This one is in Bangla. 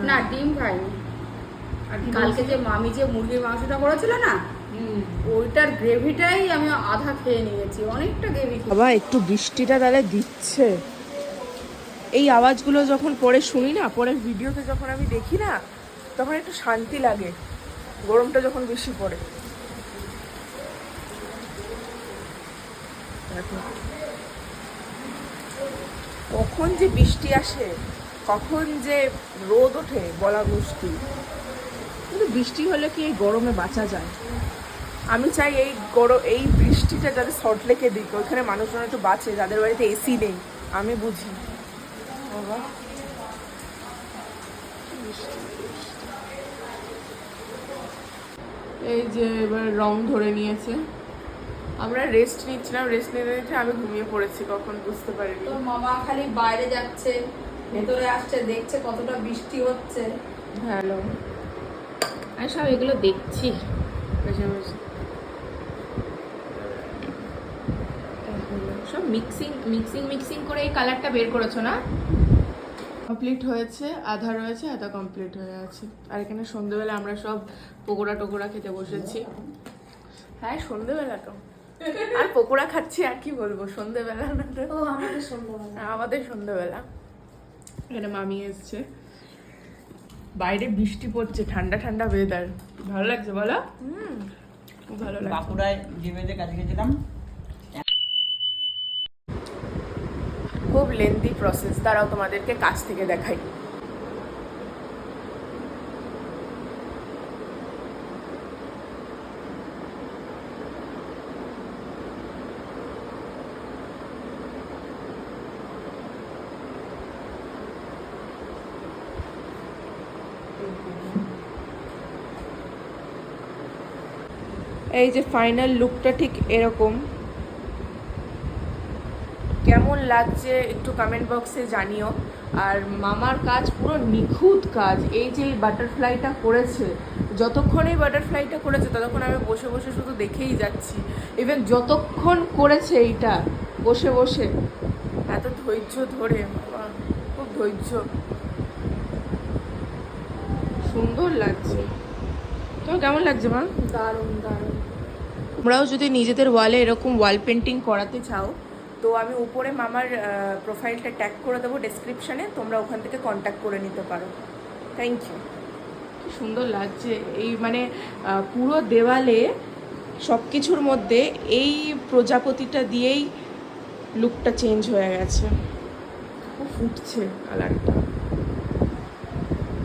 না ডিম খাইনি। আর কালকে যে মামি যে মুরগির মাংসটা করেছিল না, ওইটার গ্রেভিটাই আমি আধা খেয়ে নিয়েছি, অনেকটা গ্রেভি। বাবা একটু বৃষ্টিটা তাহলে দিচ্ছে, এই আওয়াজগুলো যখন পরে শুনি না, পরে ভিডিওতে যখন আমি দেখি না, তখন একটু শান্তি লাগে, গরমটা যখন বেশি পড়ে। দেখো কখন যে বৃষ্টি আসে, কখন যে রোদ ওঠে বলা মুশকিল। কিন্তু বৃষ্টি হলে কি এই গরমে বাঁচা যায়? আমি চাই এই বৃষ্টিটা যাতে সল্টলেকে দিক, ওইখানে মানুষজন একটু বাঁচে, যাদের বাড়িতে এসি নেই। আমি বুঝি বাবা, এই যে এবার রং ধরে নিয়েছে, আমরা রেস্ট নিচ্ছিলাম, রেস্ট নিতে নিতে আমি ঘুমিয়ে পড়েছি, কখন বুঝতে পারিনি। তোর মামা খালি বাইরে যাচ্ছে, ভেতরে আসছে, দেখছে কতটা বৃষ্টি হচ্ছে। হ্যালো, আমি সব এগুলো দেখছি বসে বসে। সব মিক্সিং করে এই কালারটা বের করেছো না? কমপ্লিট হয়েছে, আধা রয়েছে, আধা কমপ্লিট হয়ে আছে। আর এখানে সন্ধ্যেবেলা আমরা সব পকোড়া টকোড়া খেতে বসেছি। হ্যাঁ সন্ধ্যেবেলা তো, আর পকোড়া খাচ্ছি, আর কি বলবো, সন্ধ্যেবেলা না তো। আমাদের সন্ধ্যেবেলা। এখানে মামি এসছে, বাইরে বৃষ্টি পড়ছে, ঠান্ডা ঠান্ডা ওয়েদার, ভালো লাগছে বলো? খুব ভালো লাগছে। বাঁকুড়ায় জিমেতে কাজ গেছিলাম, খুব লেন্দি প্রসেস, তারাও তোমাদেরকে কাছ থেকে দেখাই। এই যে ফাইনাল লুকটা ঠিক এরকম। কেমন লাগছে একটু কমেন্ট বক্সে জানিও। আর মামার কাজ পুরো নিখুঁত কাজ। এই যে বাটারফ্লাইটা করেছে, যতক্ষণ এই বাটারফ্লাইটা করেছে ততক্ষণ আমি বসে বসে শুধু দেখেই যাচ্ছি। ইভেন যতক্ষণ করেছে এইটা বসে বসে, এত ধৈর্য ধরে, বাবা খুব ধৈর্য, সুন্দর লাগছে। তোমার কেমন লাগছে মা? দারুণ দারুণ। তোমরাও যদি নিজেদের ওয়ালে এরকম ওয়াল পেন্টিং করাতে চাও, তো আমি উপরে মামার প্রোফাইলটা ট্যাগ করে দেবো ডেসক্রিপশানে, তোমরা ওখান থেকে কন্ট্যাক্ট করে নিতে পারো। Thank you. কি সুন্দর লাগছে এই, মানে পুরো দেওয়ালে সব কিছুর মধ্যে এই প্রজাপতিটা দিয়েই লুকটা চেঞ্জ হয়ে গেছে, খুব ফুটছে কালারটা।